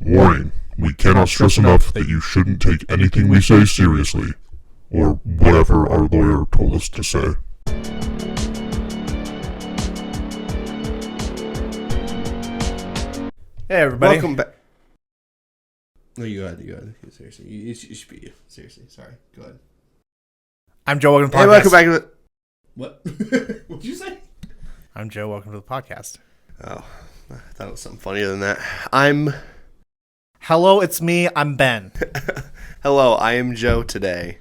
Warning, we cannot stress enough that you shouldn't take anything we say seriously, or whatever our lawyer told us to say. Hey everybody. Welcome back. No, you go ahead. Seriously, you should be. Seriously, sorry. Go ahead. I'm Joe, welcome to the Hey, podcast. welcome back to the... What? What did you say? I'm Joe, welcome to the podcast. Oh, I thought it was something funnier than that. Hello, it's me, I'm Ben. Hello, I am Joe today.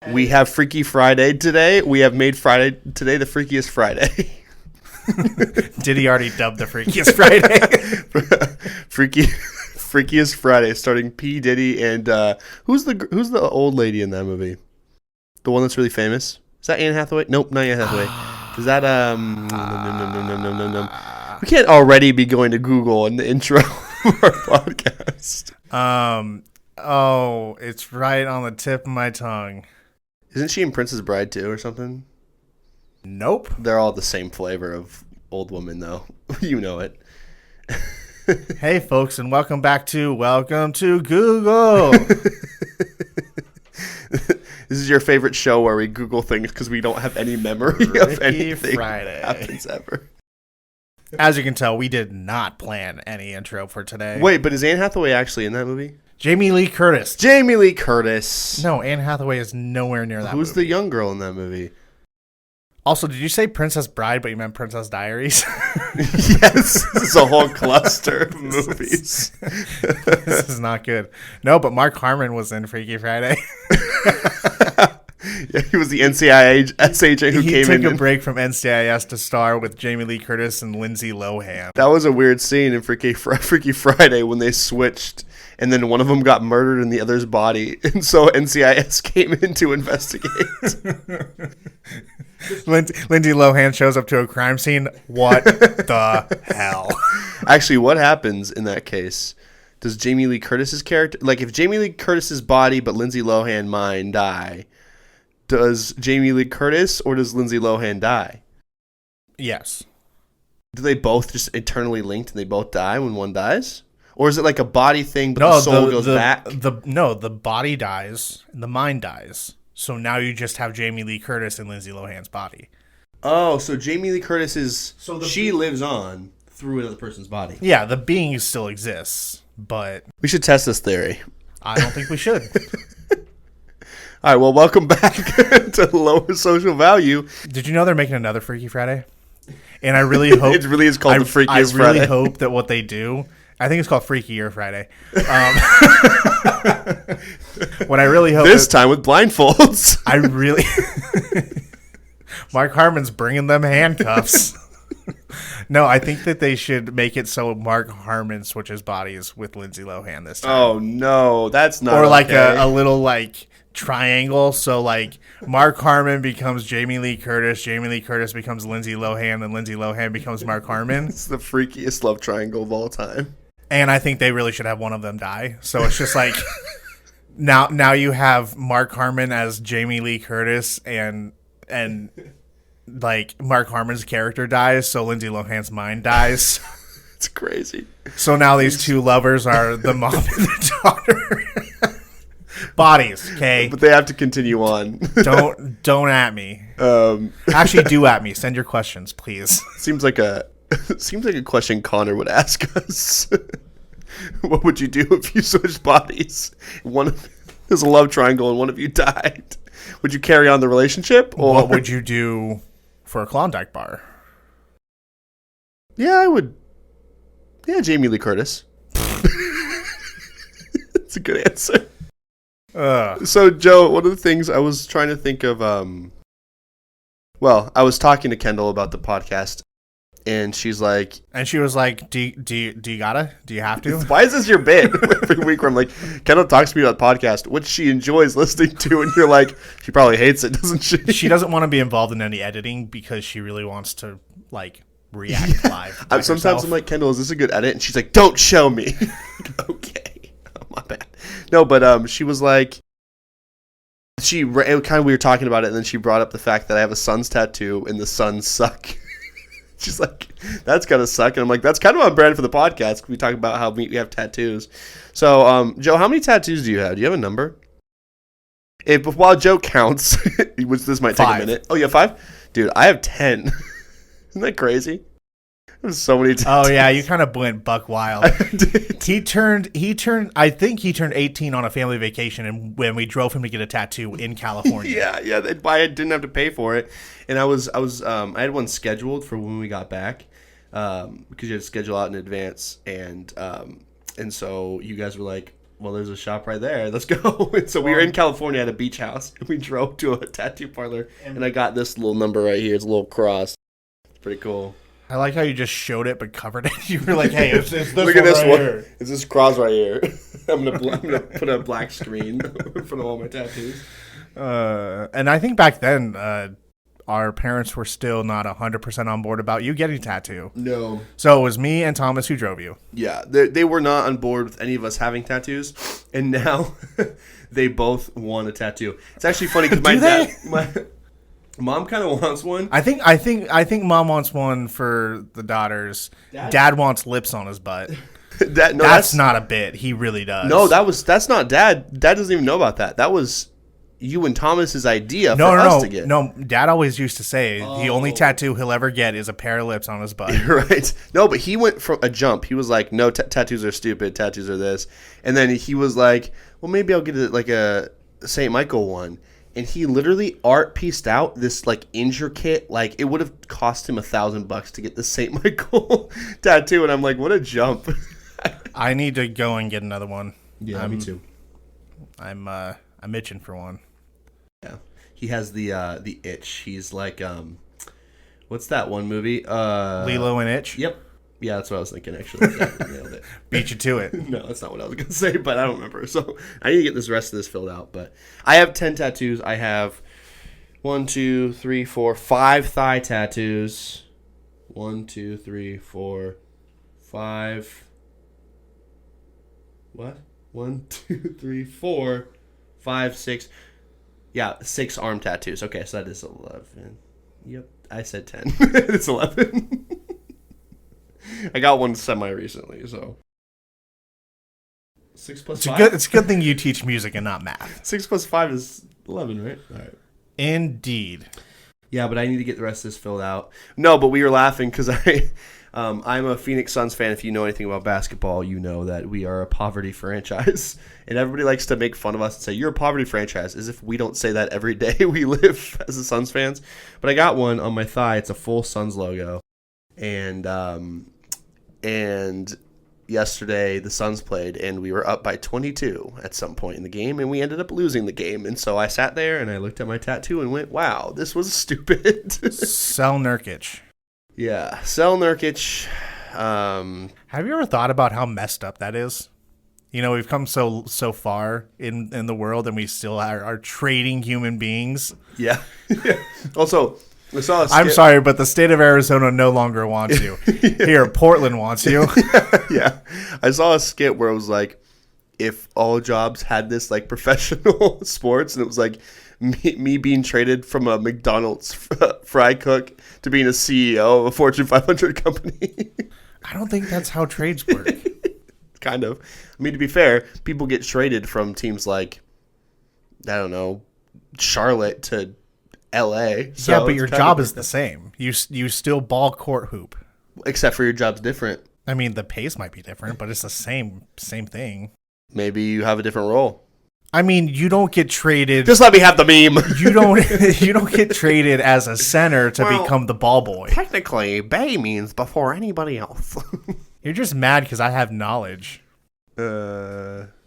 We have Freaky Friday today. We have made Friday today the freakiest Friday. Did he already dub the Freakiest Friday? Freakiest Friday, starting P. Diddy and who's the old lady in that movie? The one that's really famous? Is that Anne Hathaway? Nope, not Anne Hathaway. Is that no. We can't already be going to Google in the intro of our podcast. Oh, it's right on the tip of my tongue. Isn't she in Princess Bride too or something? Nope. They're all the same flavor of old woman though. You know it. Hey folks, and welcome to Google. This is your favorite show where we Google things because we don't have any memory of anything Friday. that happens ever. As you can tell, we did not plan any intro for today. Wait, but is Anne Hathaway actually in that movie? Jamie Lee Curtis. Jamie Lee Curtis. No, Anne Hathaway is nowhere near that Who's movie. the young girl in that movie? Also, did you say Princess Bride, but you meant Princess Diaries? Yes, this is a whole cluster of movies. This is not good. No, but Mark Harmon was in Freaky Friday. Yeah, he was the NCIS agent who came in. He took a break from NCIS to star with Jamie Lee Curtis and Lindsay Lohan. That was a weird scene in Freaky Friday when they switched, and then one of them got murdered in the other's body, and so NCIS came in to investigate. Lindsay Lohan shows up to a crime scene. What the hell? Actually, what happens in that case? Does Jamie Lee Curtis's character, like if Jamie Lee Curtis's body but Lindsay Lohan mind die, does Jamie Lee Curtis or does Lindsay Lohan die? Yes. Do they both just eternally linked and they both die when one dies? Or is it like a body thing but the soul goes back? The body dies and the mind dies. So now you just have Jamie Lee Curtis in Lindsay Lohan's body. Oh, so Jamie Lee Curtis is... she lives on through another person's body. Yeah, the being still exists, but... We should test this theory. I don't think we should. All right, well, welcome back to Lower Social Value. Did you know they're making another Freaky Friday? And I really hope... It really is called the Freakiest Friday. I really hope that what they do... I think it's called Freakier Friday. What I really hope... This time with blindfolds. I really... Mark Harmon's bringing them handcuffs. No, I think that they should make it so Mark Harmon switches bodies with Lindsay Lohan this time. Oh, no. That's not Or like okay. a little like triangle. So like Mark Harmon becomes Jamie Lee Curtis becomes Lindsay Lohan, and Lindsay Lohan becomes Mark Harmon. It's the freakiest love triangle of all time. And I think they really should have one of them die. So it's just like now you have Mark Harmon as Jamie Lee Curtis and like Mark Harmon's character dies, so Lindsay Lohan's mind dies. It's crazy. So now these two lovers are the mom and the daughter. Bodies, okay? But they have to continue on. Don't at me. Actually, do at me. Send your questions, please. Seems like a question Connor would ask us. What would you do if you switched bodies? There's a love triangle and one of you died. Would you carry on the relationship? Or what would you do for a Klondike bar? Yeah, I would. Yeah, Jamie Lee Curtis. That's a good answer. So, Joe, one of the things I was trying to think of, I was talking to Kendall about the podcast, and she was like, do you gotta? Do you have to? Why is this your bit every week where I'm like, Kendall talks to me about the podcast, which she enjoys listening to, and you're like, she probably hates it, doesn't she? She doesn't want to be involved in any editing because she really wants to, like, react live. Sometimes herself. I'm like, Kendall, is this a good edit? And she's like, don't show me. Okay. Oh, my bad. No, but she was like, we were talking about it, and then she brought up the fact that I have a Suns tattoo, and the Suns suck. She's like, that's gotta suck. And I'm like, that's kind of on brand for the podcast. We talk about how we have tattoos. So, Joe, how many tattoos do you have? Do you have a number? While Joe counts, which this might take 5. a minute. Oh, you have 5? Dude, I have 10. Isn't that crazy? There's so many tattoos. Oh yeah, you kind of went buck wild. He turned. I think he turned 18 on a family vacation, and when we drove him to get a tattoo in California. Yeah. I didn't have to pay for it, and I had one scheduled for when we got back, because you had to schedule out in advance, and so you guys were like, well, there's a shop right there. Let's go. And so we were in California at a beach house, and we drove to a tattoo parlor, and I got this little number right here. It's a little cross. It's pretty cool. I like how you just showed it but covered it. You were like, "Hey, it's this Look at this right one. here." It's this cross right here. I'm gonna put a black screen in front of all my tattoos. And I think back then, our parents were still not 100% on board about you getting a tattoo. No. So it was me and Thomas who drove you. Yeah, they were not on board with any of us having tattoos, and now they both want a tattoo. It's actually funny because my mom kind of wants one. I think mom wants one for the daughters. Dad wants lips on his butt. That's not a bit. He really does. No, that's not Dad. Dad doesn't even know about that. That was you and Thomas's idea for us to get. No, Dad always used to say the only tattoo he'll ever get is a pair of lips on his butt. Right. No, but he went from a jump. He was like, no, tattoos are stupid. Tattoos are this. And then he was like, well, maybe I'll get like a St. Michael one. And he literally art pieced out this like intricate, like it would have cost him $1,000 to get the St. Michael tattoo. And I'm like, what a jump. I need to go and get another one. Yeah, me too. I'm itching for one. Yeah, he has the itch. He's like, what's that one movie? Lilo and Itch. Yep. Yeah, that's what I was thinking. Actually, yeah, nailed it. Beat you to it. No, that's not what I was gonna say, but I don't remember. So I need to get this rest of this filled out. But I have 10 tattoos. I have 1, 2, 3, 4, 5 thigh tattoos. 1, 2, 3, 4, 5. What? 1, 2, 3, 4, 5, 6. Yeah, 6 arm tattoos. Okay, so that is 11. Yep, I said 10. It's 11. I got one semi-recently, so. 6 plus 5? It's a good thing you teach music and not math. 6 plus 5 is 11, right? All right. Indeed. Yeah, but I need to get the rest of this filled out. No, but we were laughing because I'm a Phoenix Suns fan. If you know anything about basketball, you know that we are a poverty franchise. And everybody likes to make fun of us and say, you're a poverty franchise, as if we don't say that every day we live as a Suns fans. But I got one on my thigh. It's a full Suns logo. And yesterday the Suns played, and we were up by 22 at some point in the game, and we ended up losing the game. And so I sat there and I looked at my tattoo and went, wow, this was stupid. Sell Nurkic. Yeah, sell Nurkic. Have you ever thought about how messed up that is? You know, we've come so far in the world, and we still are trading human beings. Yeah. Also, I saw a skit. I'm sorry, but the state of Arizona no longer wants you. Here, Portland wants you. Yeah. I saw a skit where it was like, if all jobs had this like professional sports, and it was like me being traded from a McDonald's fry cook to being a CEO of a Fortune 500 company. I don't think that's how trades work. Kind of. I mean, to be fair, people get traded from teams like, I don't know, Charlotte to LA. So yeah, but your job is the same. You still ball court hoop. Except for your job's different. I mean, the pace might be different, but it's the same thing. Maybe you have a different role. I mean, you don't get traded. Just let me have the meme. You don't get traded as a center to become the ball boy. Technically, Bay means before anybody else. You're just mad because I have knowledge.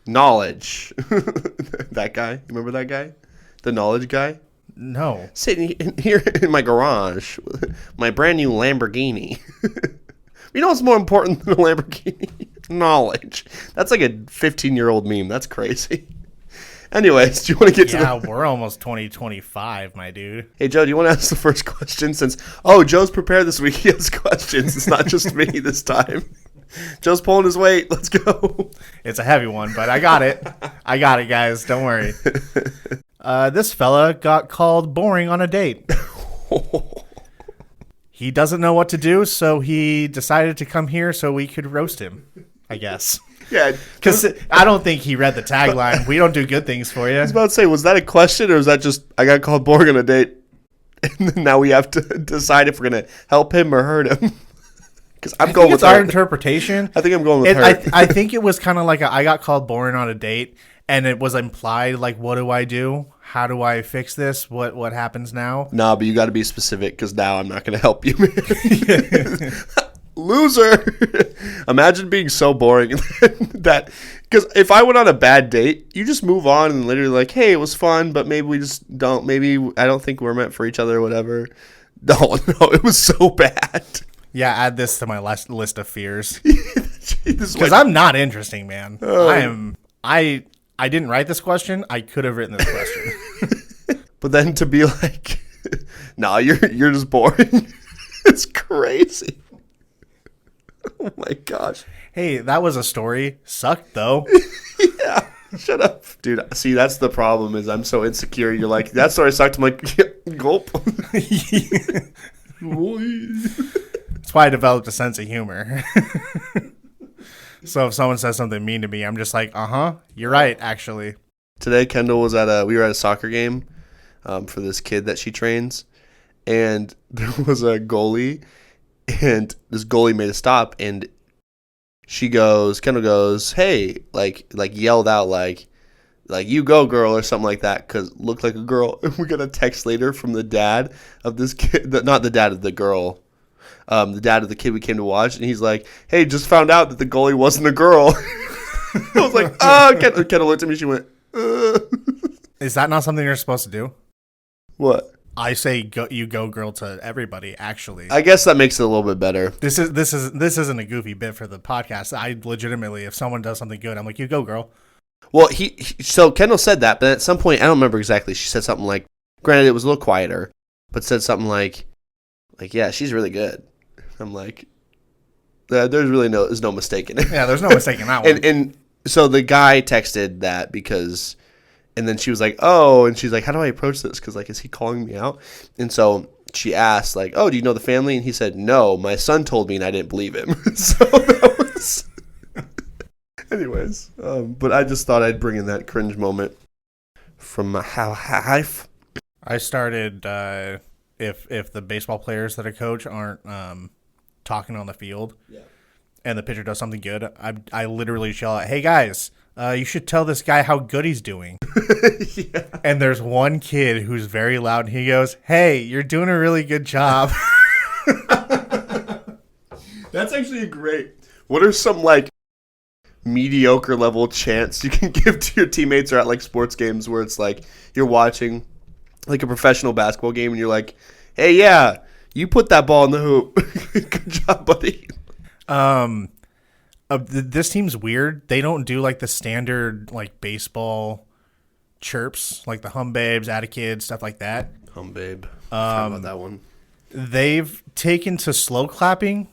Knowledge. That guy. Remember that guy? The knowledge guy? No. Sitting here in my garage, my brand new Lamborghini. You know what's more important than a Lamborghini? Knowledge. That's like a 15-year-old meme. That's crazy. Anyways, do you want to get to Yeah, we're almost 2025, my dude. Hey, Joe, do you want to ask the first question? Since, Joe's prepared this week. He has questions. It's not just me this time. Joe's pulling his weight. Let's go. It's a heavy one, but I got it. I got it, guys. Don't worry. This fella got called boring on a date. he doesn't know what to do, so he decided to come here so we could roast him, I guess. Yeah. Because I don't think he read the tagline. We don't do good things for you. I was about to say, was that a question or was that just, I got called boring on a date? And now we have to decide if we're going to help him or hurt him. Because I'm going with our hurt. interpretation. I think I'm going with hurt. I think it was kind of like I got called boring on a date, and it was implied, like, what do I do? How do I fix this? What happens now? Nah, but you got to be specific because now I'm not going to help you. Loser. Imagine being so boring that, because if I went on a bad date, you just move on and literally like, hey, it was fun, but maybe we just don't, maybe I don't think we're meant for each other or whatever. No, it was so bad. Yeah, add this to my list of fears. Because Because I'm not interesting, man. I didn't write this question. I could have written this question. But then to be like, nah, you're just boring. It's crazy. Oh my gosh. Hey, that was a story. Sucked though. Yeah. Shut up. Dude, see, that's the problem is I'm so insecure. You're like, that story sucked. I'm like, yeah, gulp. That's why I developed a sense of humor. So if someone says something mean to me, I'm just like, you're right, actually. Today, Kendall was we were at a soccer game for this kid that she trains. And there was a goalie. And this goalie made a stop. And Kendall goes, hey, like yelled out, like you go, girl, or something like that, because looked like a girl. And we got a text later from the dad of this kid, not the dad of the girl, the dad of the kid we came to watch, and he's like, hey, just found out that the goalie wasn't a girl. I was like, oh, Kendall looked at me, she went, Is that not something you're supposed to do? What? I say you go girl to everybody, actually. I guess that makes it a little bit better. This isn't a goofy bit for the podcast. I legitimately, if someone does something good, I'm like, you go girl. Well, so Kendall said that, but at some point, I don't remember exactly. She said something like, granted, it was a little quieter, but said something like, yeah, she's really good. I'm like, there's no mistake in it. Yeah, there's no mistake in that one. and so the guy texted that because, and then she was like, oh, and she's like, how do I approach this? Because, like, is he calling me out? And so she asked, like, oh, do you know the family? And he said, no, my son told me and I didn't believe him. So that was... Anyways, but I just thought I'd bring in that cringe moment from my life. I started, if the baseball players that I coach aren't talking on the field, and the pitcher does something good, I literally yell out, hey, guys, you should tell this guy how good he's doing. Yeah. And there's one kid who's very loud, and he goes, hey, you're doing a really good job. That's actually great. What are some, like, mediocre level chants you can give to your teammates or at, like, sports games where it's like you're watching, like, a professional basketball game and you're like, hey, yeah, you put that ball in the hoop. Good job, buddy. This team's weird. They don't do, like, the standard, like, baseball chirps, like the hum babes, atta kids, stuff like that. Hum babe. Forgot about that one. They've taken to slow clapping.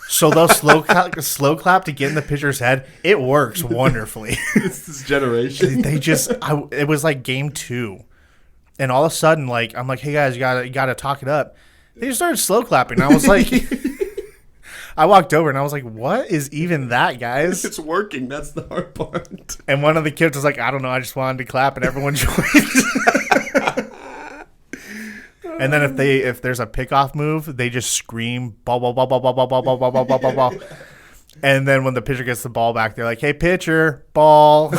So they'll slow clap to get in the pitcher's head. It works wonderfully. It's this generation. It was like game 2. And all of a sudden, like, I'm like, hey guys, you gotta talk it up. They just started slow clapping. I was like, I walked over and I was like, what is even that, guys? It's working. That's the hard part. And one of the kids was like, I don't know, I just wanted to clap, and everyone joined. And then if there's a pickoff move, they just scream ball ball ball ball ball ball ball ball ball ball ball ball ball. And then when the pitcher gets the ball back, they're like, hey pitcher, ball.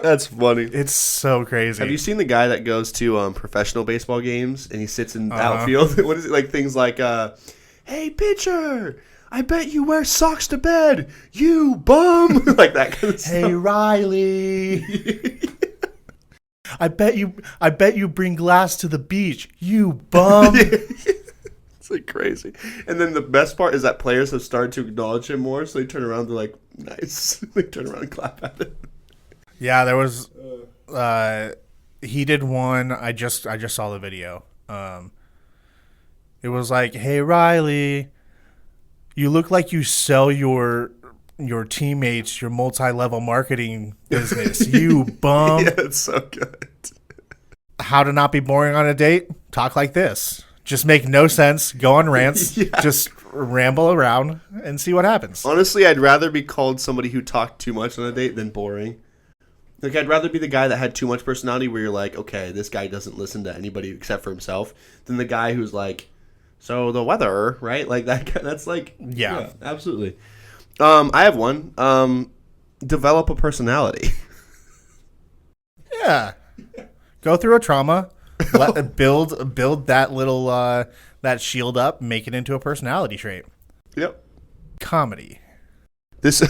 That's funny. It's so crazy. Have you seen the guy that goes to professional baseball games and he sits in the outfield? What is it, like things like, hey pitcher, I bet you wear socks to bed, you bum. Like that kind of stuff. Hey Riley. I bet you bring glass to the beach, you bum. It's like crazy. And then the best part is that players have started to acknowledge him more, so they turn around, they're like, nice. They turn around and clap at it. Yeah, there was he did one. I just saw the video. It was like, hey Riley, you look like you sell your teammates your multi-level marketing business, you bum. Yeah, it's so good. How to not be boring on a date? Talk like this. Just make no sense. Go on rants. Yeah. Just ramble around and see what happens. Honestly, I'd rather be called somebody who talked too much on a date than boring. Like, I'd rather be the guy that had too much personality where you're like, okay, this guy doesn't listen to anybody except for himself, than the guy who's like, so the weather, right? Like, that guy, that's like, Yeah. absolutely. I have one. Develop a personality. Yeah. Go through a trauma. Build that little that shield up. Make it into a personality trait. Yep. Comedy. This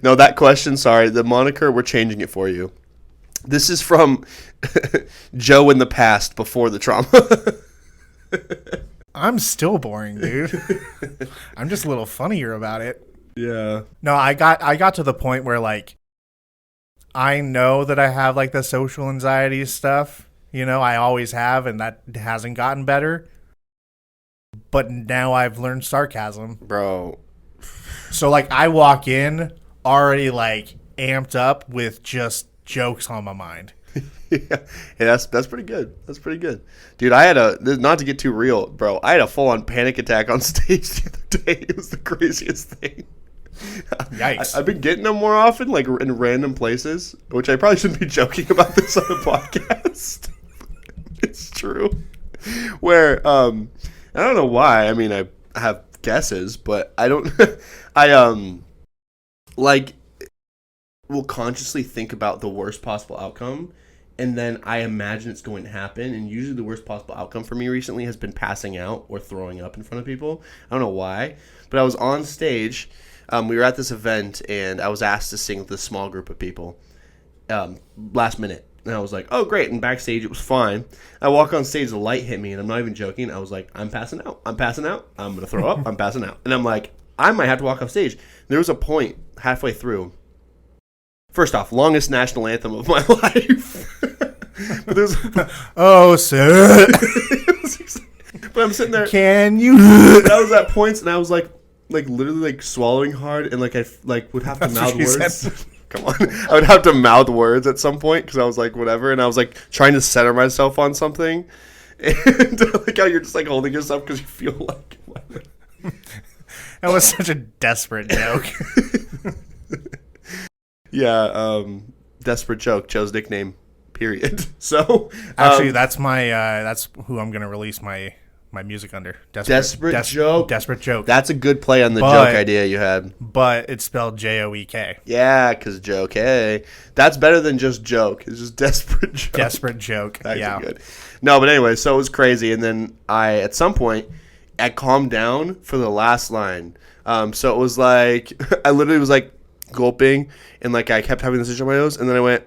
no, that question, sorry, the moniker, we're changing it for you. This is from Joe in the past before the trauma. I'm still boring, dude. I'm just a little funnier about it. Yeah. No, I got to the point where like I know that I have like the social anxiety stuff. You know, I always have, and that hasn't gotten better. But now I've learned sarcasm. Bro. So like I walk in already like amped up with just jokes on my mind. Yeah, that's pretty good. That's pretty good. Dude, I had not to get too real, bro, I had a full-on panic attack on stage the other day. It was the craziest thing. Yikes. I've been getting them more often, like in random places, which I probably shouldn't be joking about this on the podcast. It's true. Where, I don't know why. I mean, I have guesses, but I don't, like, will consciously think about the worst possible outcome, and then I imagine it's going to happen, and usually the worst possible outcome for me recently has been passing out or throwing up in front of people. I don't know why, but I was on stage. We were at this event, and I was asked to sing with a small group of people last minute. And I was like, oh, great. And backstage, it was fine. I walk on stage, the light hit me, and I'm not even joking. I was like, I'm passing out. I'm passing out. I'm going to throw up. I'm passing out. And I'm like, I might have to walk off stage. There was a point halfway through. First off, longest national anthem of my life. But there's, Oh, sir. but I'm sitting there. Can you? I was at points, and I was like literally like swallowing hard, and like I would have to mouth words. Come on, I would have to mouth words at some point because I was like whatever, and I was like trying to center myself on something, and like how you're just like holding yourself because you feel like whatever. That was such a desperate joke. Yeah, desperate joke. Joe's nickname. Period. So Actually, that's who I'm gonna release my music under. Desperate Joke. Desperate joke. That's a good play on the joke idea you had. But it's spelled JOEK. Yeah, because joke. Hey, that's better than just joke. It's just desperate joke. Desperate joke. That's yeah. good. No, but anyway, so it was crazy, and then at some point I calmed down for the last line. So it was like I literally was like gulping, and like I kept having this itch on my nose, and then I went.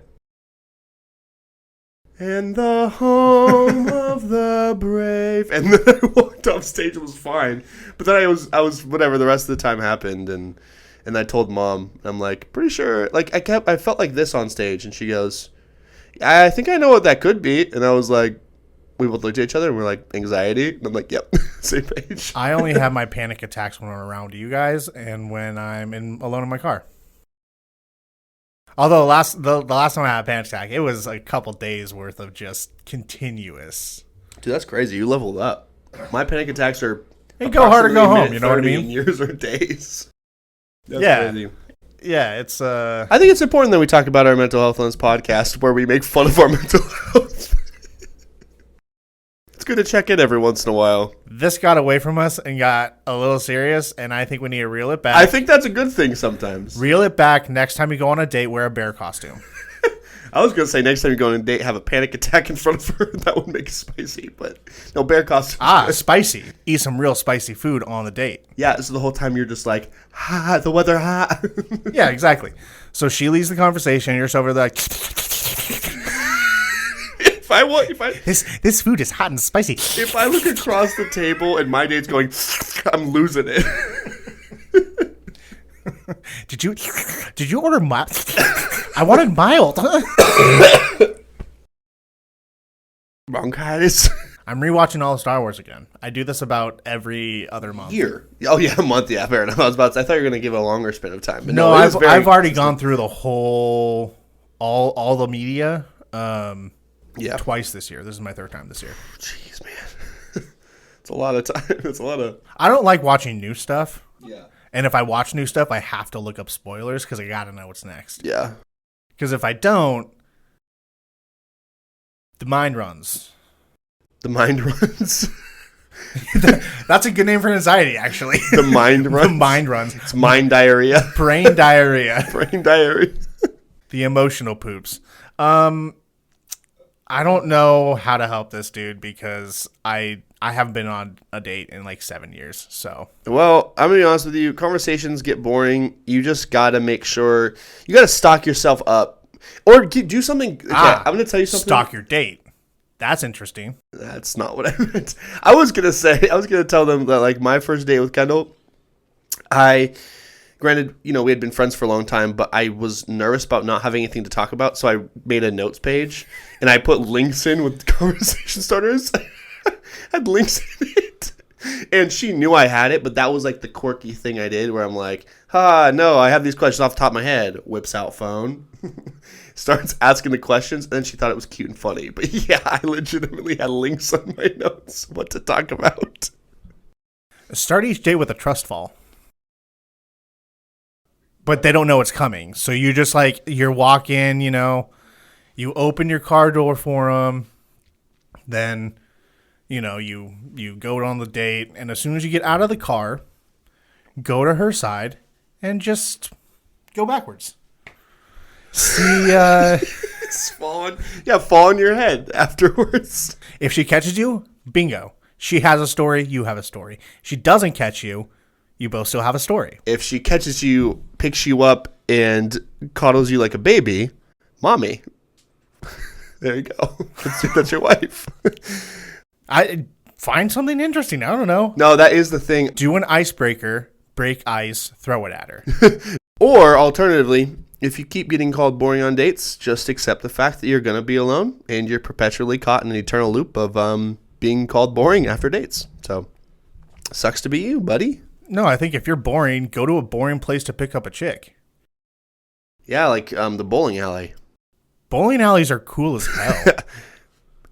And the home of the brave. And then I walked off stage. It was fine. But then I was whatever. The rest of the time happened. And I told Mom, I'm like, pretty sure. Like, I felt like this on stage. And she goes, I think I know what that could be. And I was like, we both looked at each other and we're like, anxiety. And I'm like, yep, same page. I only have my panic attacks when I'm around you guys and when I'm alone in my car. Although the last time I had a panic attack, it was a couple days worth of just continuous. Dude, that's crazy. You leveled up. My panic attacks are Go hard or go home. You know what I mean? Years or days. That's crazy. Yeah, it's I think it's important that we talk about our mental health on this podcast, where we make fun of our mental health. It's good to check in every once in a while. This got away from us and got a little serious, and I think we need to reel it back. I think that's a good thing sometimes. Reel it back. Next time you go on a date, wear a bear costume. I was going to say next time you go on a date, have a panic attack in front of her. That would make it spicy, but no, bear costume. Spicy. Eat some real spicy food on the date. Yeah, so the whole time you're just like, the weather, Yeah, exactly. So she leads the conversation. You're just over there like... This food is hot and spicy. If I look across the table and my date's going, I'm losing it. Did you order mild? I wanted mild. Bronchitis. I'm rewatching all of Star Wars again. I do this about every other month. Year. Oh yeah, a month. Yeah, fair enough. I thought you were going to give a longer span of time. But no, I've already gone through the whole all the media. Yeah. Twice this year. This is my third time this year. Jeez, man. It's a lot of time. It's a lot of... I don't like watching new stuff. Yeah. And if I watch new stuff, I have to look up spoilers because I got to know what's next. Yeah. Because if I don't, the mind runs. The mind runs. That's a good name for anxiety, actually. The mind runs? The mind runs. It's mind diarrhea. Brain diarrhea. Brain diarrhea. The emotional poops. I don't know how to help this dude because I haven't been on a date in like 7 years. So, well, I'm gonna be honest with you. Conversations get boring. You just gotta make sure you gotta stock yourself up, or do something. Okay, I'm gonna tell you something. Stock your date. That's interesting. That's not what I meant. I was gonna tell them that like my first date with Kendall, granted, we had been friends for a long time, but I was nervous about not having anything to talk about, so I made a notes page, and I put links in with conversation starters. I had links in it, and she knew I had it, but that was like the quirky thing I did, where I'm like, no, I have these questions off the top of my head. Whips out phone, starts asking the questions, and then she thought it was cute and funny. But yeah, I legitimately had links on my notes what to talk about. Start each day with a trust fall. But they don't know it's coming. So you just like, you're walking, you open your car door for them. Then, you go on the date. And as soon as you get out of the car, go to her side and just go backwards. See, It's falling. Yeah, fall on your head afterwards. If she catches you, bingo. She has a story, you have a story. She doesn't catch you, you both still have a story. If she catches you, picks you up, and coddles you like a baby, mommy. There you go. That's your wife. I find something interesting. I don't know. No, that is the thing. Do an icebreaker, break ice, throw it at her. Or alternatively, if you keep getting called boring on dates, just accept the fact that you're going to be alone and you're perpetually caught in an eternal loop of being called boring after dates. So, sucks to be you, buddy. No, I think if you're boring, go to a boring place to pick up a chick. Yeah, like the bowling alley. Bowling alleys are cool as hell.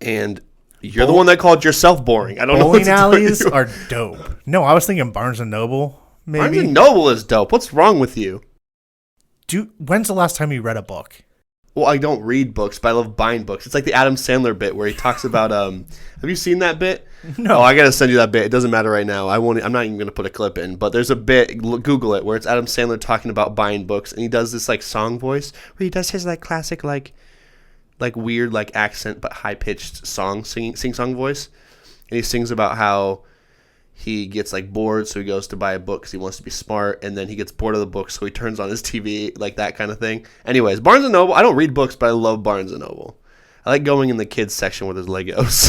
And you're the one that called yourself boring. I don't know what to tell you. Bowling alleys are dope. No, I was thinking Barnes & Noble, maybe. Barnes & Noble is dope. What's wrong with you? When's the last time you read a book? Well, I don't read books, but I love buying books. It's like the Adam Sandler bit where he talks about have you seen that bit? No. Oh, I got to send you that bit. It doesn't matter right now. I'm not even going to put a clip in, but there's a bit, Google it, where it's Adam Sandler talking about buying books, and he does this like song voice where he does his like classic like weird like accent but high-pitched sing-song voice. And he sings about how he gets like bored, so he goes to buy a book because he wants to be smart, and then he gets bored of the book, so he turns on his TV, like that kind of thing. Anyways, Barnes & Noble, I don't read books, but I love Barnes & Noble. I like going in the kids section where there's Legos.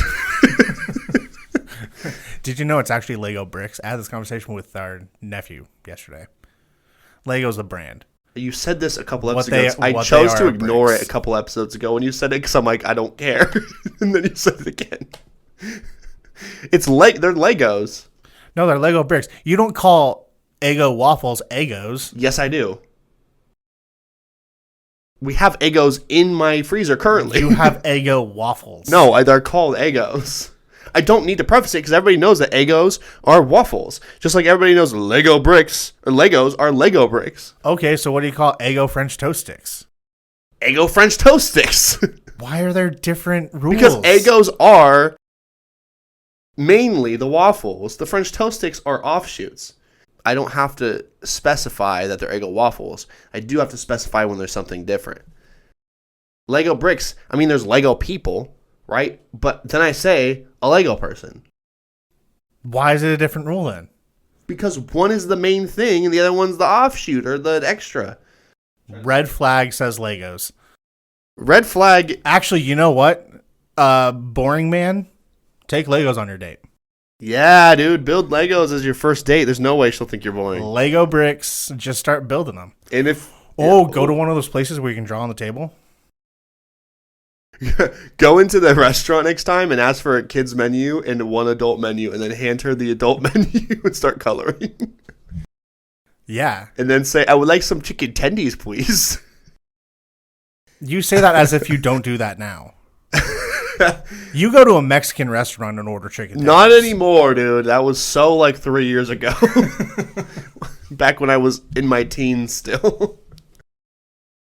Did you know it's actually Lego bricks? I had this conversation with our nephew yesterday. Lego's the brand. You said this a couple episodes ago. I chose to ignore bricks. it a couple episodes ago when you said it because I'm like, I don't care. And then you said it again. They're Legos. No, they're Lego bricks. You don't call Eggo waffles Eggos. Yes, I do. We have Eggos in my freezer currently. You have Eggo waffles. No, they're called Eggos. I don't need to preface it because everybody knows that Eggos are waffles. Just like everybody knows Lego bricks or Legos are Lego bricks. Okay, so what do you call Eggo French toast sticks? Eggo French toast sticks. Why are there different rules? Because Eggos are mainly the waffles. The French toast sticks are offshoots. I don't have to specify that they're Eggo waffles. I do have to specify when there's something different. Lego bricks, I mean, there's Lego people, right? But then I say a Lego person. Why is it a different rule then? Because one is the main thing and the other one's the offshoot or the extra. Red flag says Legos. Red flag. Actually, you know what? Boring man, take Legos on your date. Yeah, dude, build Legos as your first date. There's no way she'll think you're boring. Lego bricks, just start building them. And if go to one of those places where you can draw on the table. Go into the restaurant next time and ask for a kid's menu and one adult menu, and then hand her the adult menu and start coloring. Yeah. And then say, I would like some chicken tendies, please. You say that as if you don't do that now. You go to a Mexican restaurant and order chicken tenders. Not anymore, dude. That was so like 3 years ago. Back when I was in my teens still.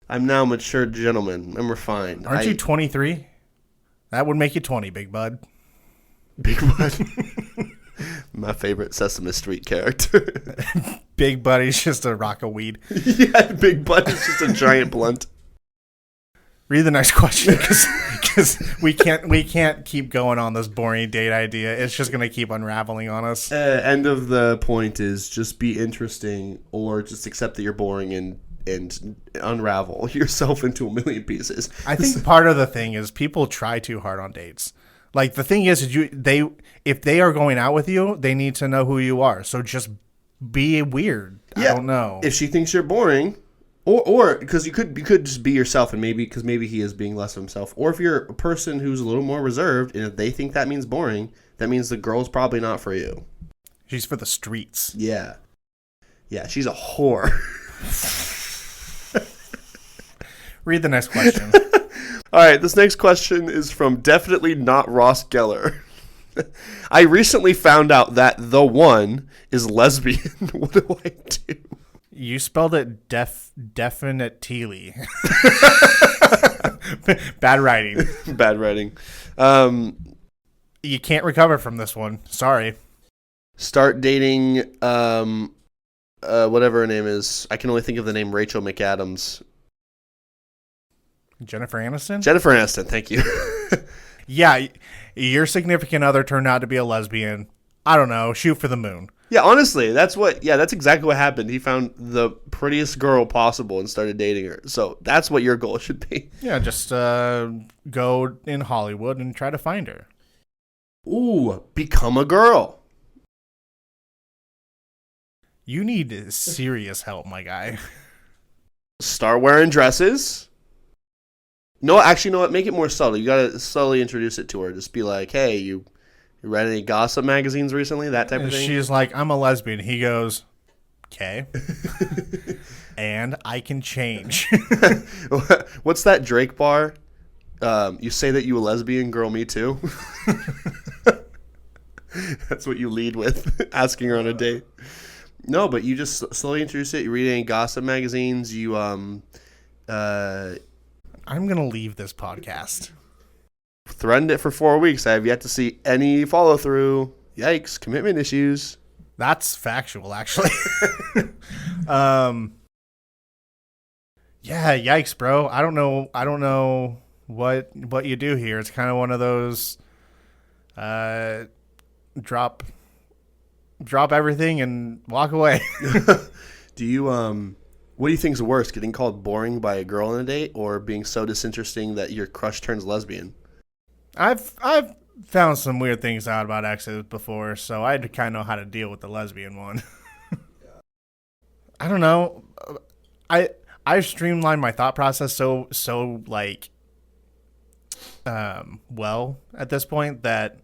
I'm now a mature gentleman. I'm refined. Aren't you 23? That would make you 20, Big Bud. Big Bud. My favorite Sesame Street character. Big Buddy's just a rock of weed. Yeah, Big Bud is just a giant blunt. Read the next question, because we can't keep going on this boring date idea. It's just going to keep unraveling on us. End of the point is just be interesting, or just accept that you're boring and unravel yourself into a million pieces. I think part of the thing is people try too hard on dates. Like, the thing is if they are going out with you, they need to know who you are. So just be weird. Yeah. I don't know. If she thinks you're boring, or because you could just be yourself, and maybe he is being less of himself. Or if you're a person who's a little more reserved, and if they think that means boring, that means the girl's probably not for you. She's for the streets. Yeah. Yeah, she's a whore. Read the next question. All right, this next question is from definitely not Ross Geller. I recently found out that the one is lesbian. What do I do? You spelled it definitely. Bad writing. Bad writing. You can't recover from this one. Sorry. Start dating whatever her name is. I can only think of the name Rachel McAdams. Jennifer Aniston? Jennifer Aniston, thank you. Yeah, your significant other turned out to be a lesbian. I don't know. Shoot for the moon. Yeah, honestly, that's exactly what happened. He found the prettiest girl possible and started dating her. So that's what your goal should be. Yeah, just go in Hollywood and try to find her. Ooh, become a girl. You need serious help, my guy. Start wearing dresses. No, actually, no. Make it more subtle. You gotta slowly introduce it to her. Just be like, "Hey, you read any gossip magazines recently?" That type of thing. She's like, "I'm a lesbian." He goes, "Okay," and I can change. What's that Drake bar? You say that you a lesbian, girl. Me too. That's what you lead with, asking her on a date. No, but you just slowly introduce it. You read any gossip magazines. You I'm going to leave this podcast. Threatened it for 4 weeks. I have yet to see any follow through. Yikes, commitment issues. That's factual, actually. Yeah, yikes, bro. I don't know what you do here. It's kind of one of those drop everything and walk away. Do you what do you think is worse, getting called boring by a girl on a date, or being so disinteresting that your crush turns lesbian? I've found some weird things out about exes before, so I kind of know how to deal with the lesbian one. I don't know. I've streamlined my thought process so like well at this point that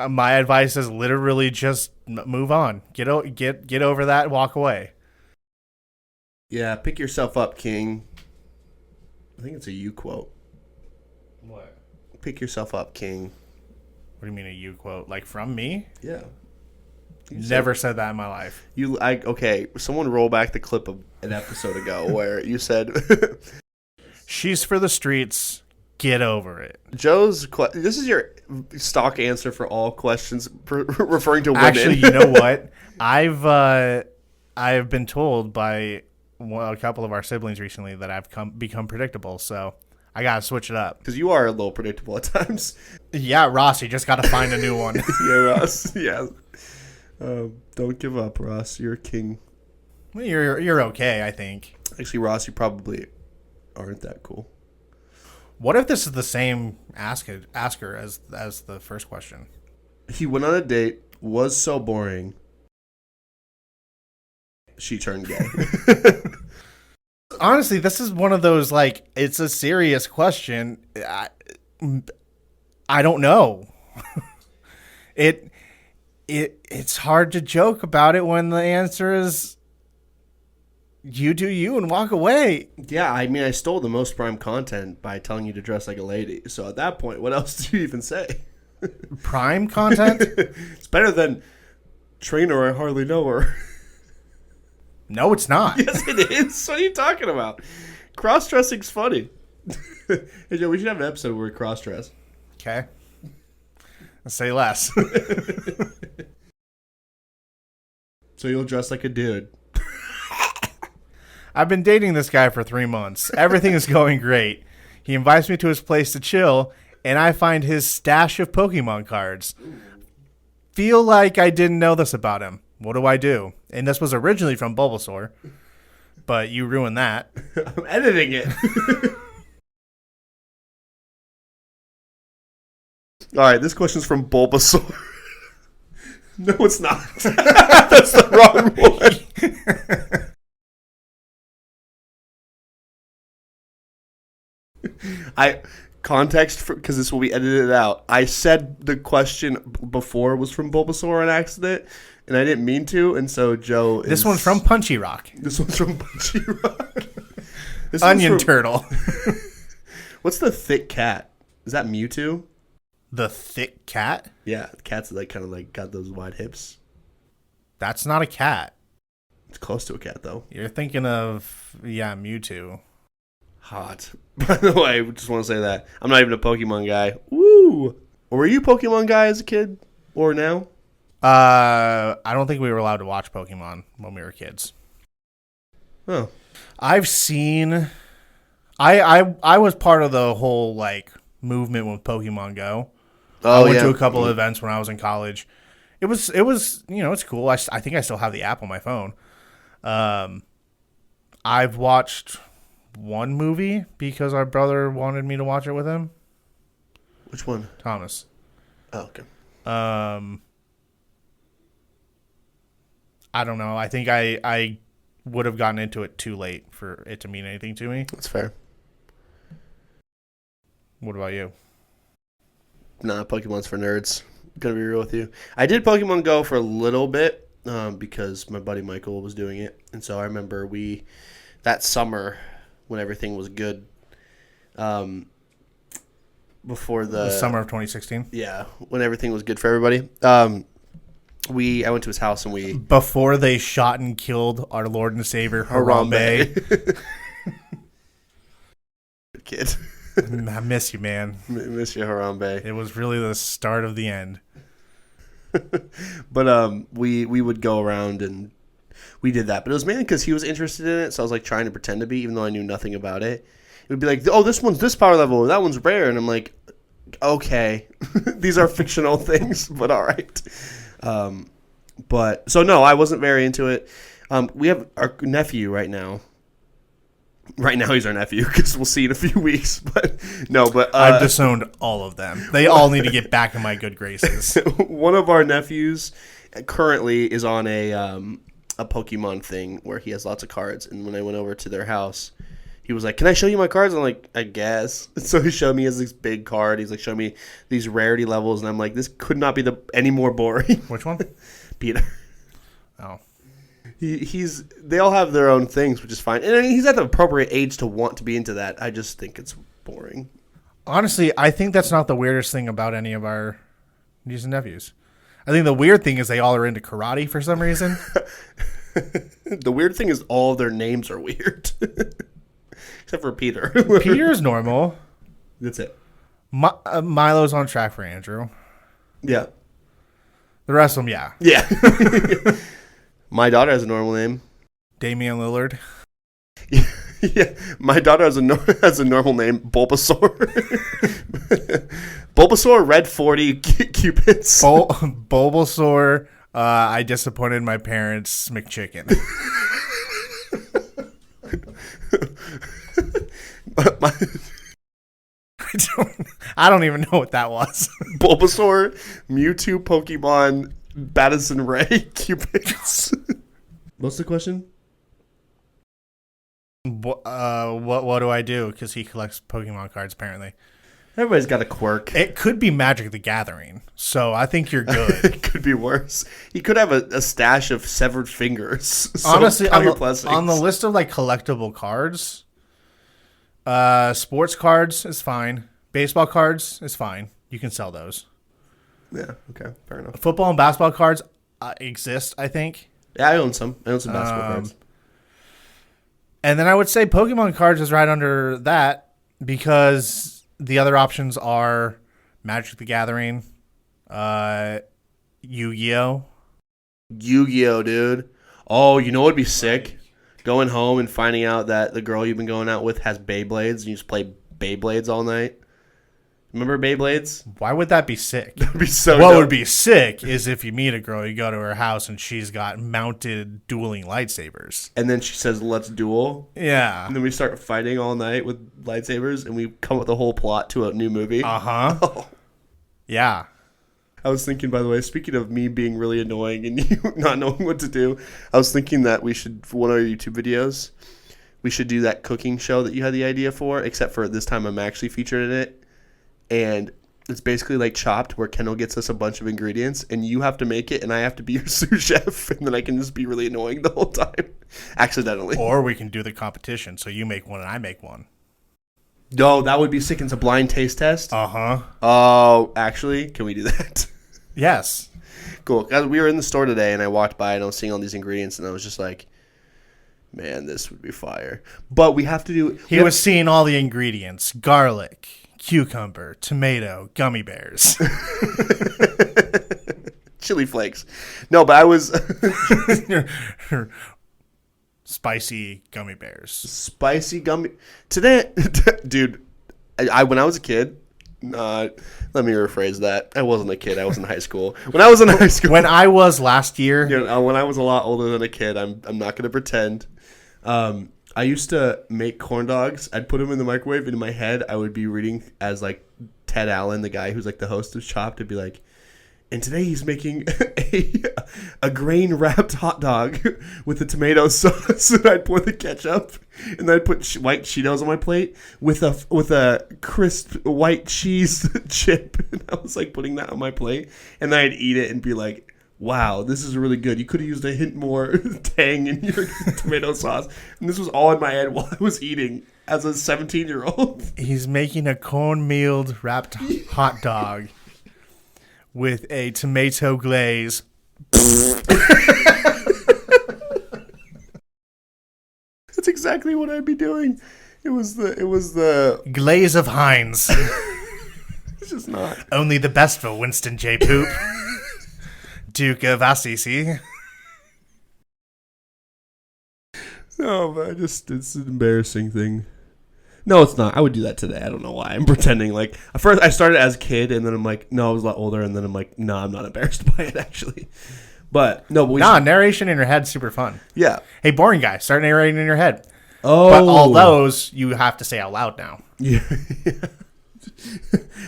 my advice is literally just move on. Get over that and walk away. Yeah, pick yourself up, King. I think it's a you quote. What? Pick yourself up, King. What do you mean a you quote? Like from me? Yeah. Never said that in my life. Okay, someone roll back the clip of an episode ago where you said she's for the streets, get over it. This is your stock answer for all questions referring to women. Actually, you know what? I've been told by a couple of our siblings recently that I've become predictable, so I gotta switch it up. Because you are a little predictable at times. Yeah, Ross, you just gotta find a new one. Yeah, Ross. Yeah. Don't give up, Ross. You're a king. Well, you're okay, I think. Actually, Ross, you probably aren't that cool. What if this is the same asker as the first question? He went on a date, was so boring, she turned gay. Honestly, this is one of those, like, it's a serious question. I don't know. It's hard to joke about it when the answer is You do you and walk away. Yeah, I mean, I stole the most prime content by telling you to dress like a lady. So at that point, what else do you even say? Prime content? It's better than trainer. I hardly know her. No, it's not. Yes, it is. What are you talking about? Cross-dressing's funny. Hey, Joe, we should have an episode where we cross-dress. Okay. Say less. So you'll dress like a dude. I've been dating this guy for 3 months. Everything is going great. He invites me to his place to chill, and I find his stash of Pokemon cards. Feel like I didn't know this about him. What do I do? And this was originally from Bulbasaur, but you ruined that. I'm editing it. All right, this question's from Bulbasaur. No, it's not. That's the wrong one. Context, because this will be edited out. I said the question before was from Bulbasaur on accident, and I didn't mean to, and so Joe. This one's from Punchy Rock. This one's from Punchy Rock. Onion Turtle. What's the thick cat? Is that Mewtwo? The thick cat? Yeah, the cat's that kind of like got those wide hips. That's not a cat. It's close to a cat though. You're thinking of Mewtwo. Hot. By the way, I just want to say that I'm not even a Pokemon guy. Woo! Or were you a Pokemon guy as a kid or now? I don't think we were allowed to watch Pokemon when we were kids. Oh, I've seen. I was part of the whole like movement with Pokemon Go. I went to a couple of events when I was in college. It was it's cool. I think I still have the app on my phone. I've watched one movie because our brother wanted me to watch it with him. Which one? Thomas. Oh, okay. I don't know. I think I would have gotten into it too late for it to mean anything to me. That's fair. What about you? Nah, Pokemon's for nerds. Gonna be real with you. I did Pokemon Go for a little bit because my buddy Michael was doing it, and so I remember that summer when everything was good. Before the summer of 2016. Yeah, when everything was good for everybody. I went to his house and before they shot and killed our Lord and Savior Harambe. Kid. I miss you, man. Miss you, Harambe. It was really the start of the end. But we would go around and we did that. But it was mainly because he was interested in it, so I was like trying to pretend to be, even though I knew nothing about it. It would be like, oh, this one's this power level, that one's rare, and I'm like, okay, these are fictional things, but all right. But so no, I wasn't very into it. We have our nephew right now. Right now, he's our nephew because we'll see in a few weeks. But no, but I've disowned all of them. They all need to get back in my good graces. One of our nephews currently is on a Pokemon thing where he has lots of cards. And when I went over to their house, he was like, "Can I show you my cards?" I'm like, "I guess." So he showed me this big card. He's like, "Show me these rarity levels," and I'm like, "This could not be any more boring." Which one? Peter. Oh. They all have their own things, which is fine. And he's at the appropriate age to want to be into that. I just think it's boring. Honestly, I think that's not the weirdest thing about any of our nieces and nephews. I think the weird thing is they all are into karate for some reason. The weird thing is all their names are weird. Except for Peter. Peter's normal. That's it. Milo's on track for Andrew. Yeah. The rest of them, yeah. Yeah. My daughter has a normal name. Damian Lillard. Yeah, my daughter has a normal name, Bulbasaur. Bulbasaur, Red 40, Cupids. Bulbasaur, I disappointed my parents, McChicken. I don't even know what that was. Bulbasaur, Mewtwo, Pokemon, Madison Ray, Cupids. What's the question? What do I do? Because he collects Pokemon cards, apparently. Everybody's got a quirk. It could be Magic the Gathering, so I think you're good. It could be worse. He could have a stash of severed fingers. So Honestly, count on your the, blessings. on the list of like collectible cards, sports cards is fine. Baseball cards is fine. You can sell those. Yeah, okay, fair enough. Football and basketball cards exist, I think. Yeah, I own some. I own some basketball cards. And then I would say Pokemon cards is right under that because the other options are Magic the Gathering, Yu-Gi-Oh. Yu-Gi-Oh, dude. Oh, you know what would be sick? Going home and finding out that the girl you've been going out with has Beyblades and you just play Beyblades all night. Remember Beyblades? Why would that be sick? That'd be so What dope. would be sick is if you meet a girl, you go to her house, and she's got mounted dueling lightsabers. And then she says, let's duel. Yeah. And then we start fighting all night with lightsabers and we come up with the whole plot to a new movie. Uh-huh. Oh. Yeah. I was thinking, by the way, speaking of me being really annoying and you not knowing what to do, I was thinking that we should, for one of our YouTube videos, we should do that cooking show that you had the idea for, except for this time I'm actually featured in it. And it's basically like Chopped, where Kendall gets us a bunch of ingredients, and you have to make it, and I have to be your sous chef, and then I can just be really annoying the whole time, accidentally. Or we can do the competition, so you make one and I make one. No, that would be sick. It's a blind taste test. Uh-huh. Oh, actually, can we do that? Yes. Cool. Guys, we were in the store today, and I walked by, and I was seeing all these ingredients, and I was just like, man, this would be fire. But we have to do... He was seeing all the ingredients. Garlic, cucumber, tomato, gummy bears. Chili flakes. No, but I was... Spicy gummy bears. Spicy gummy... Today... Dude, I when I was a kid... let me rephrase that. I wasn't a kid. I was in high school. When I was in high school... When I was last year... You know, when I was a lot older than a kid, I'm not going to pretend. I used to make corn dogs. I'd put them in the microwave, and in my head, I would be reading as, like, Ted Allen, the guy who's, like, the host of Chopped, to be like, and today he's making a grain-wrapped hot dog with a tomato sauce, and I'd pour the ketchup, and then I'd put white Cheetos on my plate with a crisp white cheese chip, and I was, like, putting that on my plate, and then I'd eat it and be like, wow, this is really good. You could have used a hint more tang in your tomato sauce. And this was all in my head while I was eating as a 17-year-old. He's making a cornmeal wrapped hot dog with a tomato glaze. That's exactly what I'd be doing. It was the Glaze of Heinz. it's just not. Only the best for Winston J. Poop. Duke of Assisi. No, but it's an embarrassing thing. No, it's not. I would do that today. I don't know why. I'm pretending like at first I started as a kid, and then I'm like, no, I was a lot older, and then I'm like, no, I'm not embarrassed by it actually. But no, but narration in your head's super fun. Yeah. Hey, boring guy, start narrating in your head. Oh, but all those you have to say out loud now. Yeah.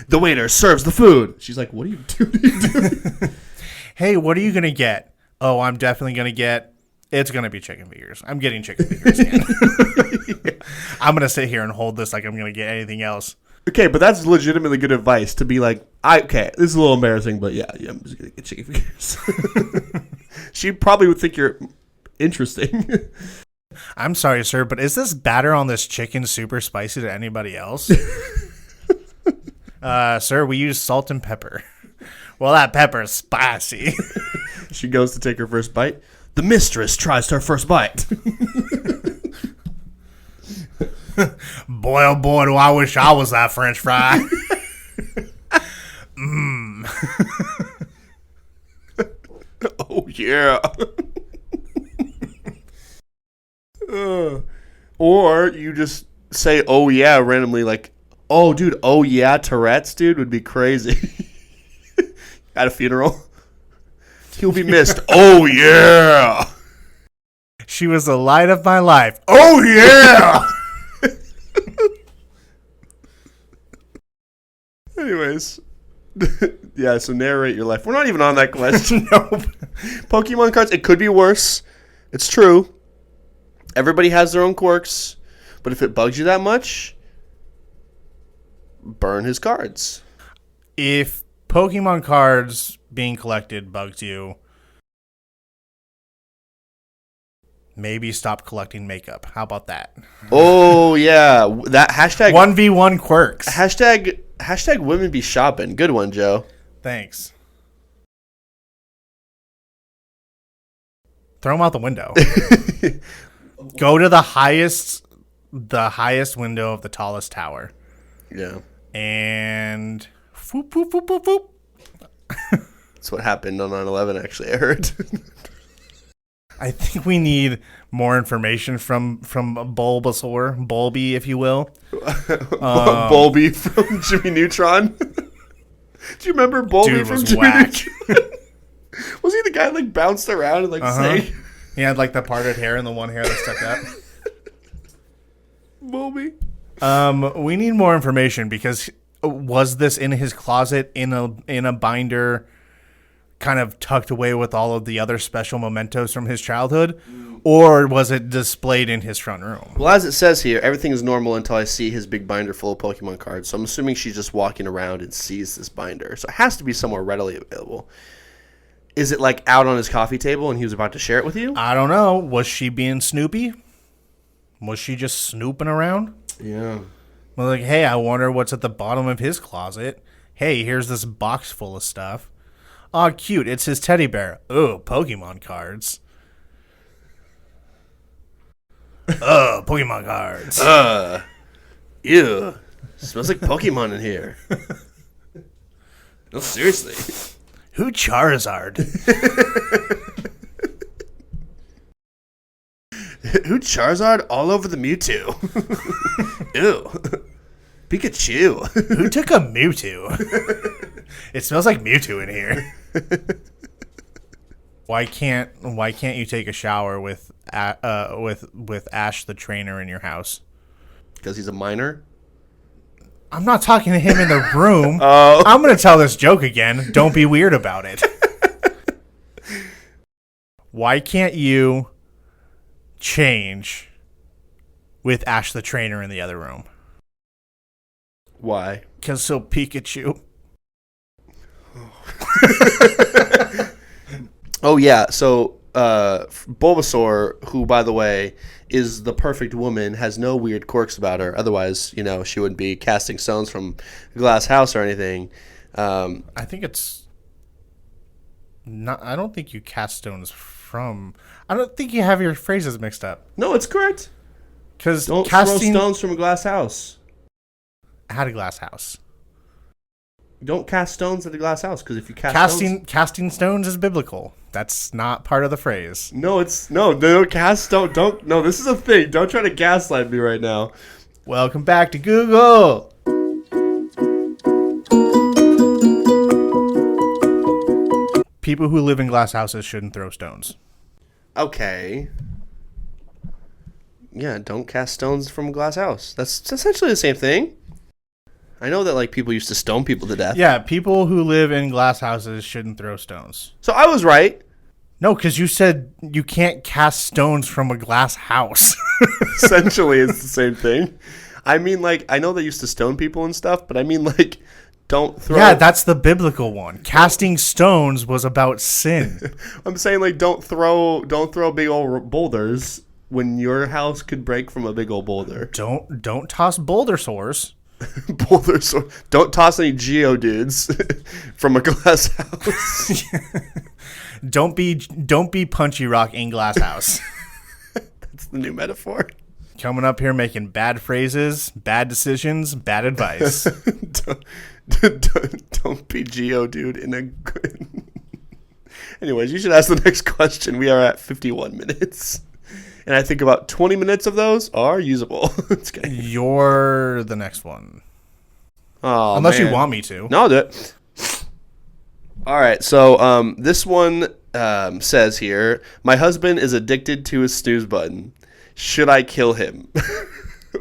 The waiter serves the food. She's like, what are you doing? Hey, what are you going to get? Oh, I'm definitely going to get... It's going to be chicken fingers. I'm getting chicken fingers again. Yeah. I'm going to sit here and hold this like I'm going to get anything else. Okay, but that's legitimately good advice to be like, okay, this is a little embarrassing, but yeah, I'm just going to get chicken fingers. She probably would think you're interesting. I'm sorry, sir, but is this batter on this chicken super spicy to anybody else? Sir, we use salt and pepper. Well, that pepper is spicy. She goes to take her first bite. The mistress tries her first bite. Boy, oh boy, do I wish I was that French fry. Oh, yeah. Or you just say, oh, yeah, randomly, like, oh, dude, oh, yeah, Tourette's, dude, would be crazy. At a funeral. He'll be missed. Oh, yeah. She was the light of my life. Oh, yeah. Anyways. Yeah, so narrate your life. We're not even on that question. Nope. Pokemon cards, it could be worse. It's true. Everybody has their own quirks. But if it bugs you that much, burn his cards. If Pokemon cards being collected bugs you, maybe stop collecting makeup. How about that? Oh, yeah. That hashtag 1v1 quirks. Hashtag women be shopping. Good one, Joe. Thanks. Throw them out the window. Go to the highest window of the tallest tower. Yeah. And whoop, whoop, whoop, whoop, whoop. That's what happened on 9/11, actually, I heard. I think we need more information from Bulbasaur, Bulby, if you will. Bulby from Jimmy Neutron. Do you remember Bulby from Jimmy Neutron? Was he the guy that bounced around and snake? He had the parted hair and the one hair that stuck up. Bulby. We need more information because was this in his closet in a binder, kind of tucked away with all of the other special mementos from his childhood, or was it displayed in his front room? Well, as it says here, everything is normal until I see his big binder full of Pokemon cards. So I'm assuming she's just walking around and sees this binder. So it has to be somewhere readily available. Is it out on his coffee table and he was about to share it with you? I don't know. Was she being snoopy? Was she just snooping around? Yeah. Well, hey, I wonder what's at the bottom of his closet. Hey, here's this box full of stuff. Aw, cute. It's his teddy bear. Oh, Pokemon cards. Pokemon cards. Ew. Smells like Pokemon in here. No, seriously. Who Charizard? Who Charizard all over the Mewtwo? Ew. Pikachu. Who took a Mewtwo? It smells like Mewtwo in here. Why can't you take a shower with Ash the trainer in your house? Because he's a minor? I'm not talking to him in the room. Oh. I'm going to tell this joke again. Don't be weird about it. Why can't you change with Ash the trainer in the other room? Why? Because so Pikachu. Oh, yeah. So, Bulbasaur, who, by the way, is the perfect woman, has no weird quirks about her. Otherwise, she wouldn't be casting stones from a glass house or anything. I think it's not. I don't think you cast stones from. I don't think you have your phrases mixed up. No, it's correct. Because don't throw stones from a glass house. I had a glass house. Don't cast stones at a glass house, because if you casting stones is biblical. That's not part of the phrase. No, it's no cast stone. Don't no. This is a thing. Don't try to gaslight me right now. Welcome back to Google. People who live in glass houses shouldn't throw stones. Okay. Yeah, don't cast stones from a glass house. That's essentially the same thing. I know that people used to stone people to death. Yeah, people who live in glass houses shouldn't throw stones. So I was right. No, because you said you can't cast stones from a glass house. Essentially, it's the same thing. I mean, I know they used to stone people and stuff, but I mean, don't throw... Yeah, that's the biblical one. Casting stones was about sin. I'm saying, don't throw big old boulders when your house could break from a big old boulder. Don't toss boulder sores. Don't toss any Geodudes from a glass house. Don't be Punchy Rock in glass house. That's the new metaphor. Coming up here making bad phrases, bad decisions, bad advice. don't be Geodude in a... Anyways, you should ask the next question. We are at 51 minutes. And I think about 20 minutes of those are usable. You're the next one. Oh, unless man. you want me to. No, I'll do it. All right. So this one says here, my husband is addicted to his snooze button. Should I kill him?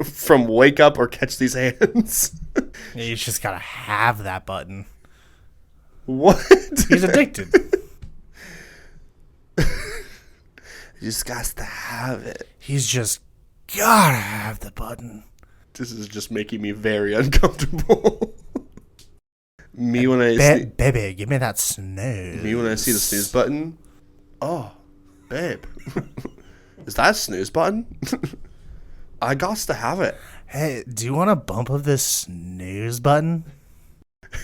From wake up or catch these hands? Yeah, you just got to have that button. What? He's addicted. He just got to have it. He's just got to have the button. This is just making me very uncomfortable. Me when I baby, give me that snooze. Me when I see the snooze button. Oh, babe, is that a snooze button? I got to have it. Hey, do you want a bump of this snooze button?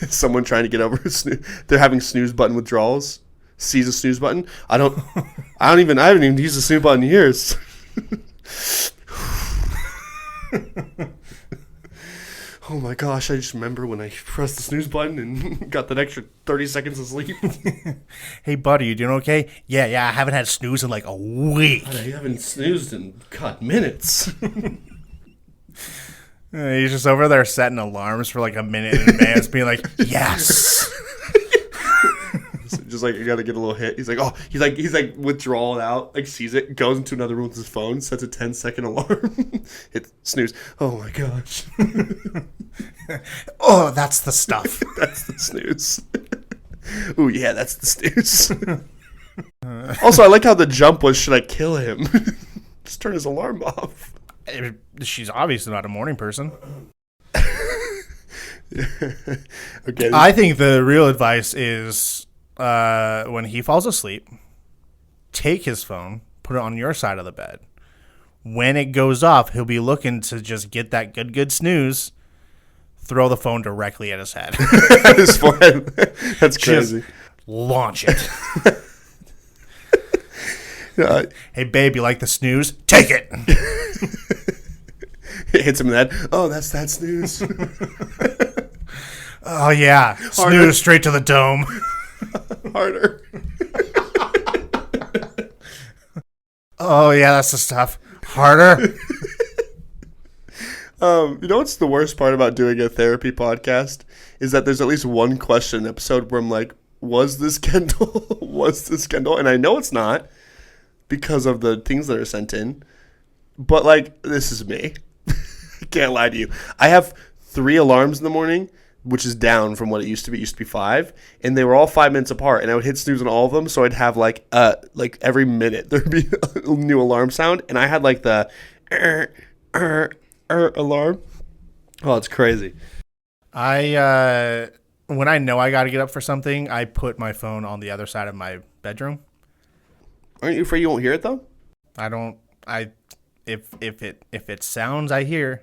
Someone trying to get over a snooze. They're having snooze button withdrawals. Sees a snooze button. I haven't even used the snooze button in years. Oh my gosh, I just remember when I pressed the snooze button and got that extra 30 seconds of sleep. Hey, buddy, you doing okay? Yeah, I haven't had snooze in like a week. I haven't snoozed in, minutes. He's just over there setting alarms for like a minute in advance, being like, yes. Just like, you gotta get a little hit. He's like withdrawing out, like sees it, goes into another room with his phone, sets a 10-second alarm. Hit snooze. Oh my gosh. Oh, that's the stuff. That's the snooze. Ooh, yeah, that's the snooze. Also, I like how the jump was, should I kill him? Just turn his alarm off. She's obviously not a morning person. Okay. I think the real advice is when he falls asleep, take his phone, put it on your side of the bed. When it goes off, he'll be looking to just get that good snooze, throw the phone directly at his head. His forehead. That's crazy. Just launch it. Hey, babe, you like the snooze? Take it. It hits him in the head. Oh, that's that snooze. Oh, yeah. Harder. Snooze straight to the dome. Harder. Oh, yeah, that's the stuff. Harder. You know what's the worst part about doing a therapy podcast? Is that there's at least one question episode where I'm like, was this Kendall? Was this Kendall? And I know it's not because of the things that are sent in. But, like, this is me. I can't lie to you. I have 3 alarms in the morning, which is down from what it used to be. It used to be 5. And they were all 5 minutes apart. And I would hit snooze on all of them. So I'd have, like every minute, there'd be a new alarm sound. And I had, like, the alarm. Oh, it's crazy. When I know I got to get up for something, I put my phone on the other side of my bedroom. Aren't you afraid you won't hear it, though? I don't. If it sounds, I hear.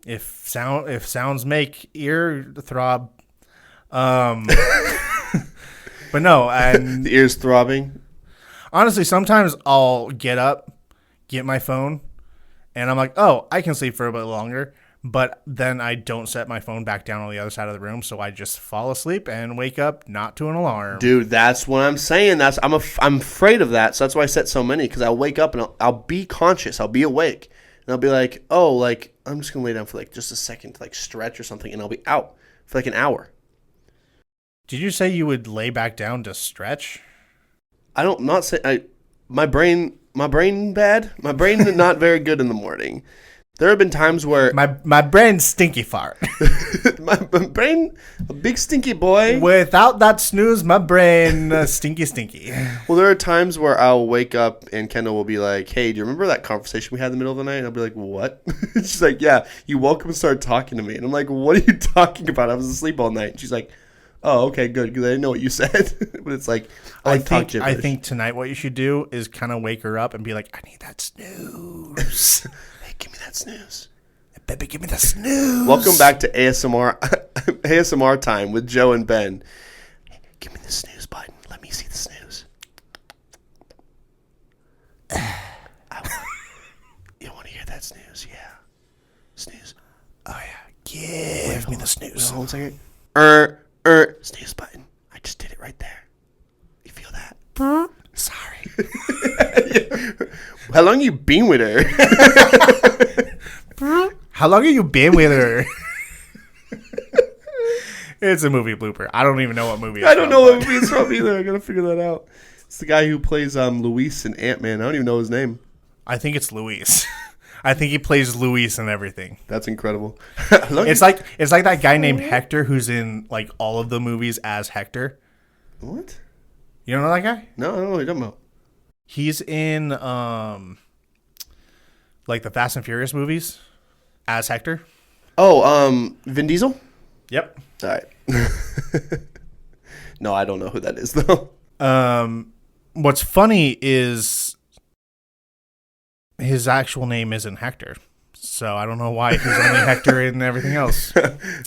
If sounds make ear throb, but no, and The ear's throbbing. honestly, sometimes I'll get up, get my phone, and I'm like, oh, I can sleep for a bit longer. But then I don't set my phone back down on the other side of the room, so I just fall asleep and wake up not to an alarm. Dude, that's what I'm saying. I'm afraid of that, so that's why I set so many, because I'll wake up and I'll be conscious. I'll be awake. And I'll be like, oh, like, I'm just going to lay down for, like, just a second to, like, stretch or something, and I'll be out for, like, an hour. Did you say you would lay back down to stretch? My brain bad. My brain not very good in the morning. There have been times where my brain's stinky fart. my brain, a big stinky boy. Without that snooze, my brain stinky. Well, there are times where I'll wake up and Kendall will be like, "Hey, do you remember that conversation we had in the middle of the night?" And I'll be like, "What?" She's like, "Yeah, you woke up and started talking to me." And I'm like, "What are you talking about? I was asleep all night." And she's like, "Oh, okay, good, because I didn't know what you said." But it's like, I think tonight what you should do is kind of wake her up and be like, "I need that snooze." Give me that snooze. Baby, give me the snooze. Welcome back to ASMR time with Joe and Ben. Hey, give me the snooze button. Let me see the snooze. You want to hear that snooze? Yeah. Snooze. Oh, yeah. Give me the snooze. Hold on a second. Snooze button. I just did it right there. You feel that? Sorry. How long you been with her? How long have you been with her? It's a movie blooper. I don't even know what movie it's I don't from, know what movie it's from either. I gotta figure that out. It's the guy who plays Luis in Ant-Man. I don't even know his name. I think it's Luis. I think he plays Luis and everything. That's incredible. It's like that guy named Hector who's in like all of the movies as Hector. What? You don't know that guy? No, I don't know what you're talking about. He's in like the Fast and Furious movies, as Hector. Oh, Vin Diesel? Yep. All right. No, I don't know who that is, though. What's funny is his actual name isn't Hector. So I don't know why he's only Hector and everything else.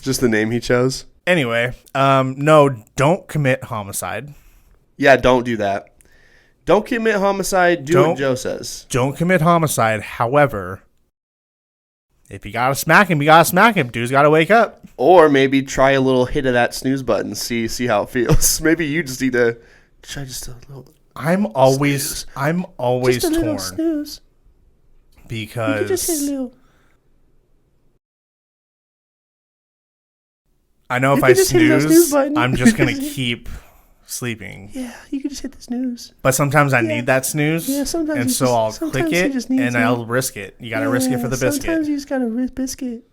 Just the name he chose? Anyway, no, don't commit homicide. Yeah, don't do that. Don't commit homicide. Do what Joe says. Don't commit homicide. However, if you gotta smack him, you gotta smack him. Dude's gotta wake up. Or maybe try a little hit of that snooze button. See how it feels. Maybe you just need to try just a little. I'm always just a torn little snooze. because you can just hit a little. I know if I snooze, I'm just gonna keep sleeping. Yeah, you can just hit the snooze. But sometimes I need that snooze. Yeah, sometimes. And so I'll click it and I'll risk it. You gotta risk it for the biscuit. Sometimes you just gotta risk biscuit.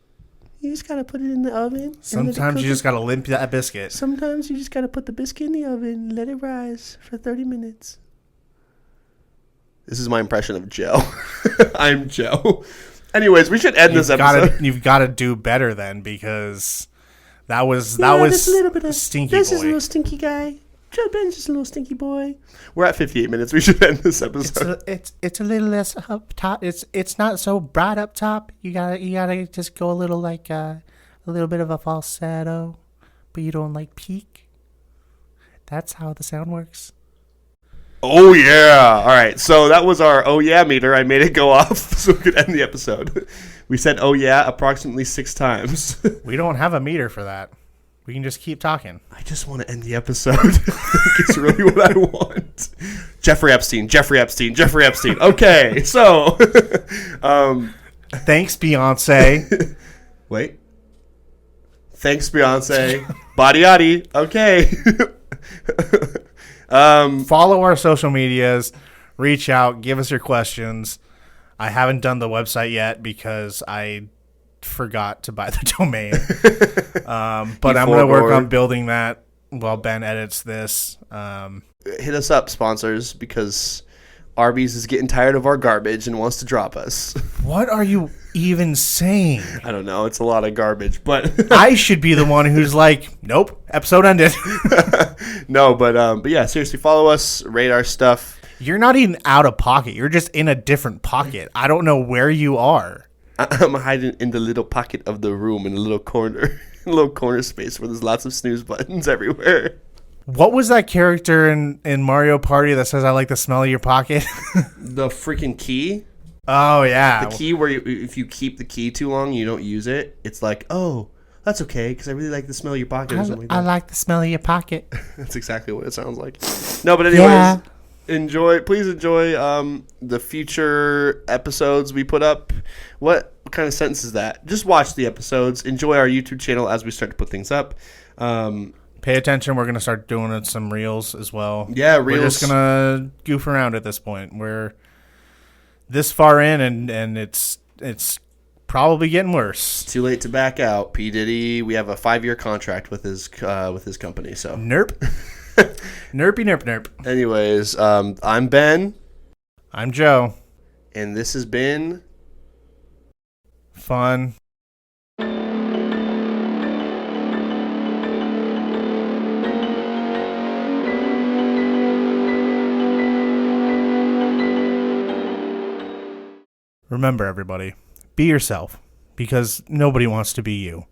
You just gotta put it in the oven. Sometimes you just gotta limp that biscuit. Sometimes you just gotta put the biscuit in the oven and let it rise for 30 minutes. This is my impression of Joe. I'm Joe. Anyways, we should end this episode. You've got to do better then, because that was just a little bit of stinky This boy. is a little stinky guy. Joe Ben's just a little stinky boy. We're at 58 minutes. We should end this episode. It's a little less up top. It's not so bright up top. You gotta just go a little like a little bit of a falsetto, but you don't like peak. That's how the sound works. Oh yeah! All right, so that was our oh yeah meter. I made it go off so we could end the episode. We said oh yeah approximately 6 times. We don't have a meter for that. We can just keep talking. I just want to end the episode. It's really what I want. Jeffrey Epstein. Okay, so thanks, Beyonce. Wait. Thanks, Beyonce. Body yaddy. Okay. Follow our social medias. Reach out. Give us your questions. I haven't done the website yet because I forgot to buy the domain. But I'm going to work on building that while Ben edits this. Hit us up, sponsors, because Arby's is getting tired of our garbage and wants to drop us. What are you even saying? I don't know. It's a lot of garbage, but I should be the one who's like, nope, episode ended. No, but yeah, seriously, follow us, rate our stuff. You're not even out of pocket. You're just in a different pocket. I don't know where you are. I'm hiding in the little pocket of the room in a little corner space where there's lots of snooze buttons everywhere. What was that character in Mario Party that says, I like the smell of your pocket? The freaking key? Oh, yeah. The key where if you keep the key too long, you don't use it. It's like, oh, that's okay because I really like the smell of your pocket or something like that. I like the smell of your pocket. That's exactly what it sounds like. No, but anyways, please enjoy the future episodes we put up. What kind of sentence is that? Just watch the episodes. Enjoy our YouTube channel as we start to put things up. Pay attention. We're going to start doing some reels as well. Yeah, reels. We're just going to goof around at this point. We're this far in, and it's probably getting worse. Too late to back out. P. Diddy, we have a 5-year contract with his company. So Nerp. Nerpy nerp nerp. Anyways, I'm Ben. I'm Joe. And this has been fun. Remember, everybody, be yourself, because nobody wants to be you.